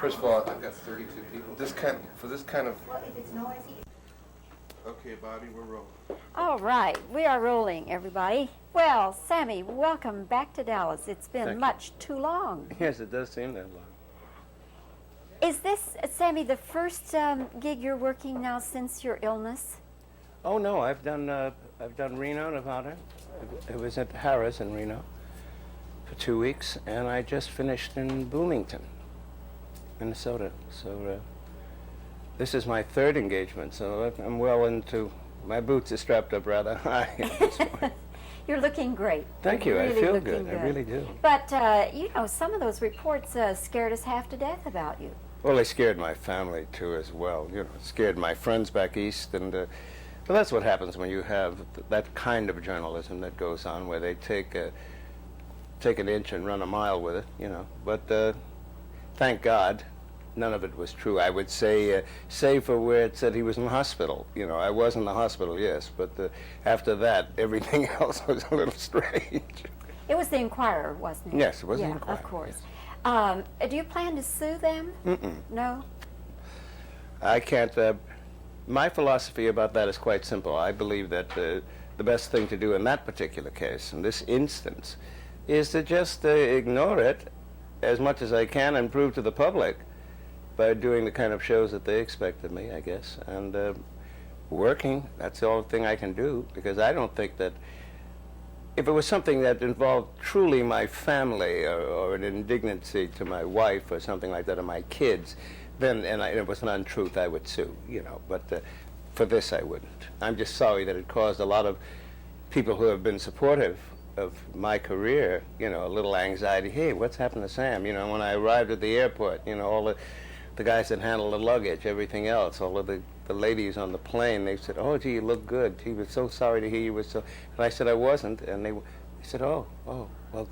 First of all, I've got 32 people. For this kind of. Well, if it's noisy. Okay, Bobby, we're rolling. All right, we are rolling, everybody. Well, Sammy, welcome back to Dallas. It's been much too long. Yes, it does seem that long. Is this, Sammy, the first gig you're working now since your illness? Oh no, I've done Reno, Nevada. It was at Harris in Reno for 2 weeks, and I just finished in Bloomington, Minnesota. So this is my third engagement, so I'm well into. My boots are strapped up rather high at this point. You're looking great. Thank you. Really I feel looking good. I really do. But you know, some of those reports scared us half to death about you. Well, they scared my family too, as well. You know, scared my friends back east, and well, that's what happens when you have that kind of journalism that goes on, where they take an inch and run a mile with it. You know, but thank God, none of it was true. I would say, save for where it said he was in the hospital. You know, I was in the hospital, yes, but after that, everything else was a little strange. It was the Inquirer, wasn't it? Yes, it was the Yeah, Inquirer. of course. Yes. Do you plan to sue them? Mm-mm. No? I can't. My philosophy about that is quite simple. I believe that the best thing to do in that particular case, in this instance, is to just ignore it as much as I can and prove to the public by doing the kind of shows that they expect of me, I guess, and working. That's the only thing I can do, because I don't think that if it was something that involved truly my family or an indignancy to my wife or something like that, or my kids, then, and it was an untruth, I would sue, you know, but for this I wouldn't. I'm just sorry that it caused a lot of people who have been supportive of my career, you know, a little anxiety. Hey, what's happened to Sam? You know, when I arrived at the airport, you know, all the guys that handled the luggage, everything else, all of the ladies on the plane, they said, oh, gee, you look good. He was so sorry to hear you were so... And I said I wasn't, and they said, oh, well,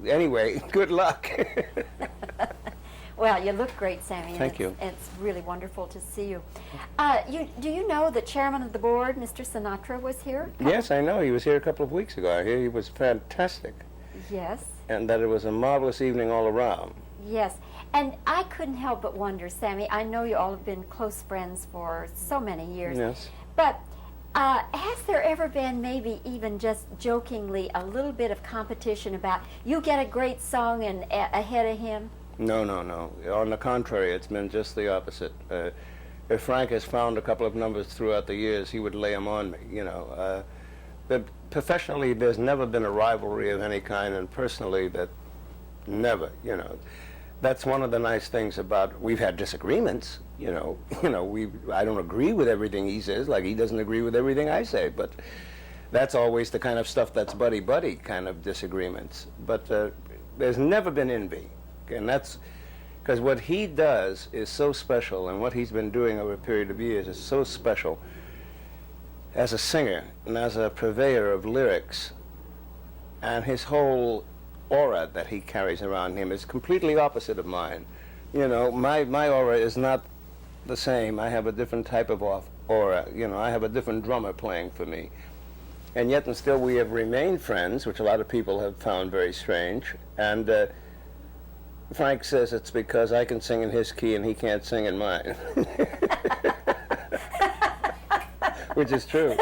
anyway, good luck. Well, you look great, Sammy. Thank you. It's really wonderful to see you. Do you know the chairman of the board, Mr. Sinatra, was here? Yes, I know. He was here a couple of weeks ago. I hear he was fantastic. Yes. And that it was a marvelous evening all around. Yes. And I couldn't help but wonder, Sammy, I know you all have been close friends for so many years. Yes. But has there ever been, maybe even just jokingly, a little bit of competition about you get a great song and ahead of him? No. On the contrary, it's been just the opposite. If Frank has found a couple of numbers throughout the years, he would lay them on me, you know. But professionally, there's never been a rivalry of any kind, and personally, that never, you know. That's one of the nice things about, we've had disagreements, you know, I don't agree with everything he says, like he doesn't agree with everything I say, but that's always the kind of stuff that's buddy-buddy kind of disagreements. But there's never been envy, and that's because what he does is so special, and what he's been doing over a period of years is so special as a singer and as a purveyor of lyrics, and his whole aura that he carries around him is completely opposite of mine. You know, my aura is not the same. I have a different type of aura. You know, I have a different drummer playing for me. And yet and still we have remained friends, which a lot of people have found very strange. And Frank says it's because I can sing in his key and he can't sing in mine. Which is true.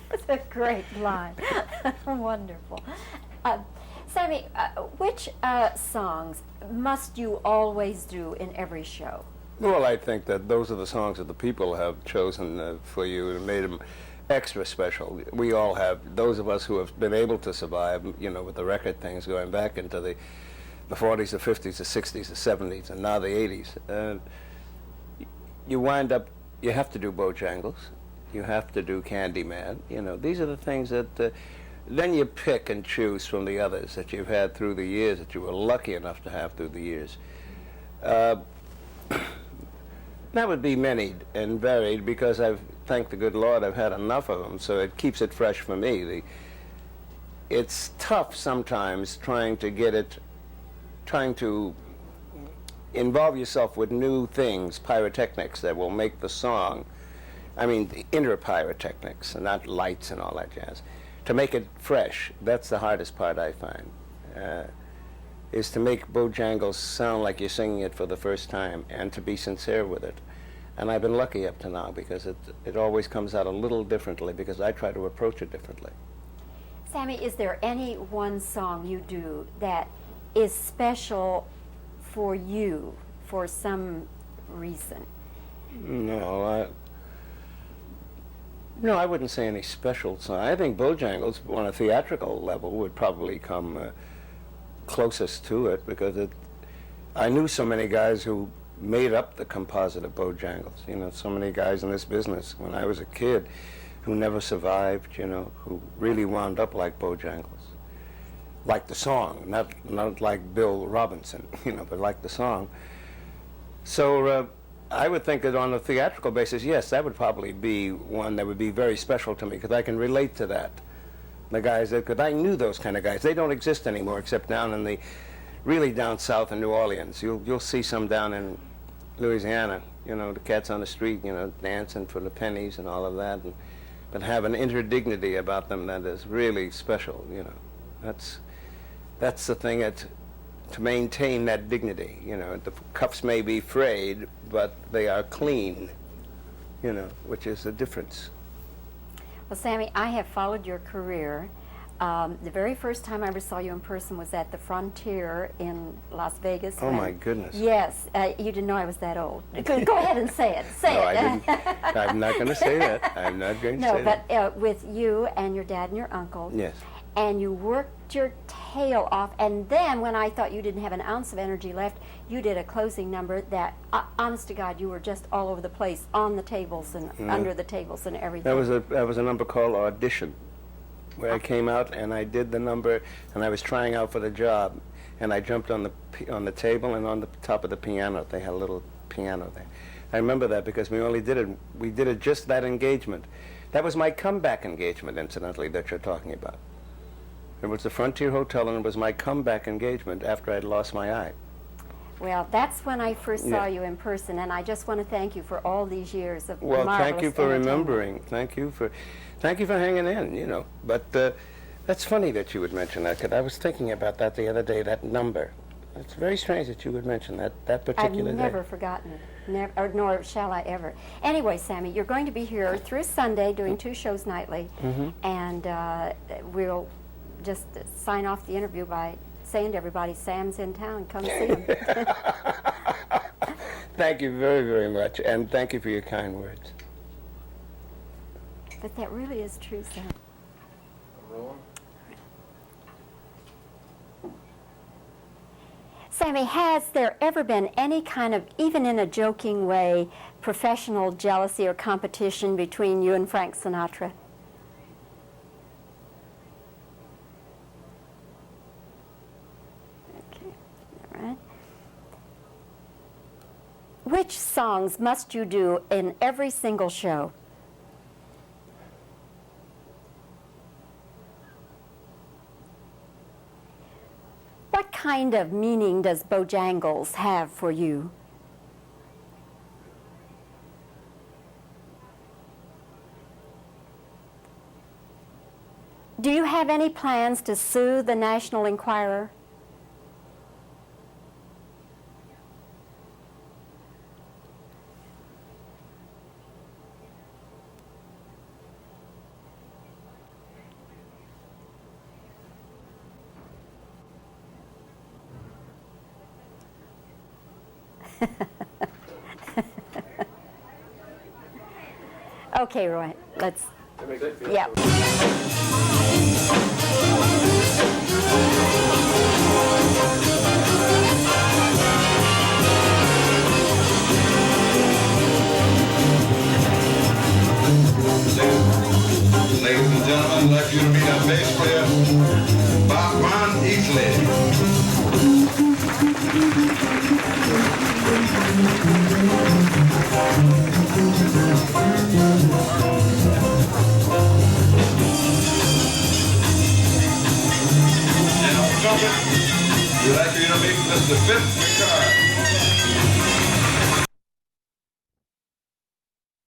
That's a great line. Wonderful. Sammy, which songs must you always do in every show? Well, I think that those are the songs that the people have chosen for you and made them extra special. We all have, those of us who have been able to survive, you know, with the record things going back into the 40s, the 50s, the 60s, the 70s, and now the 80s. You wind up, you have to do Bojangles. You have to do Candyman. You know, these are the things that then you pick and choose from the others that you've had through the years, that you were lucky enough to have through the years. That would be many and varied, because thank the good Lord, I've had enough of them, so it keeps it fresh for me. It's tough sometimes trying to involve yourself with new things, pyrotechnics that will make the song. I mean, the inner pyrotechnics, and not lights and all that jazz. To make it fresh, that's the hardest part, I find. is to make Bojangles sound like you're singing it for the first time and to be sincere with it. And I've been lucky up to now because it always comes out a little differently because I try to approach it differently. Sammy, is there any one song you do that is special for you for some reason? No, I wouldn't say any special song. I think Bojangles, on a theatrical level, would probably come closest to it because I knew so many guys who made up the composite of Bojangles. You know, so many guys in this business when I was a kid who never survived, you know, who really wound up like Bojangles. Like the song, not like Bill Robinson, you know, but like the song. So I would think that on a theatrical basis, yes, that would probably be one that would be very special to me because I can relate to that. The guys that, because I knew those kind of guys. They don't exist anymore except down in the, really down south in New Orleans. You'll see some down in Louisiana, you know, the cats on the street, you know, dancing for the pennies and all of that, but have an interdignity about them that is really special, you know. That's the thing to maintain that dignity, you know. The cuffs may be frayed, but they are clean, you know, which is the difference. Well, Sammy, I have followed your career. The very first time I ever saw you in person was at the Frontier in Las Vegas. Oh, my goodness. Yes, you didn't know I was that old. Go ahead and say it. Say no, it. I didn't. I'm not going to say that. I'm not going to say that. No, but with you and your dad and your uncle. Yes. And you worked your tail off, and then when I thought you didn't have an ounce of energy left, you did a closing number that, honest to God, you were just all over the place, on the tables and under the tables and everything. That was a number called Audition, where I came out and I did the number, and I was trying out for the job, and I jumped on the table and on the top of the piano. They had a little piano there. I remember that because we did it just that engagement. That was my comeback engagement, incidentally, that you're talking about. It was the Frontier Hotel, and it was my comeback engagement after I'd lost my eye. Well, that's when I first saw you in person, and I just want to thank you for all these years of marvelous thank you for entertainment. remembering. Thank you for hanging in, you know. But that's funny that you would mention that, because I was thinking about that the other day, that number. It's very strange that you would mention that particular I've day. never forgotten it, nor shall I ever. Anyway, Sammy, you're going to be here through Sunday doing 2 shows nightly, and we'll just sign off the interview by saying to everybody, Sam's in town, come see him. Thank you very, very much, and thank you for your kind words. But that really is true, Sam. Rolling? Sammy, has there ever been any kind of, even in a joking way, professional jealousy or competition between you and Frank Sinatra? Okay, all right. Which songs must you do in every single show? What kind of meaning does Bojangles have for you? Do you have any plans to sue the National Enquirer? Okay, Roy, let's, yeah. Ladies and gentlemen, I'd like you to meet our bass player, Bob Von Easley. And on trumpet, we'd like you to meet Mr. Fitz McCarr.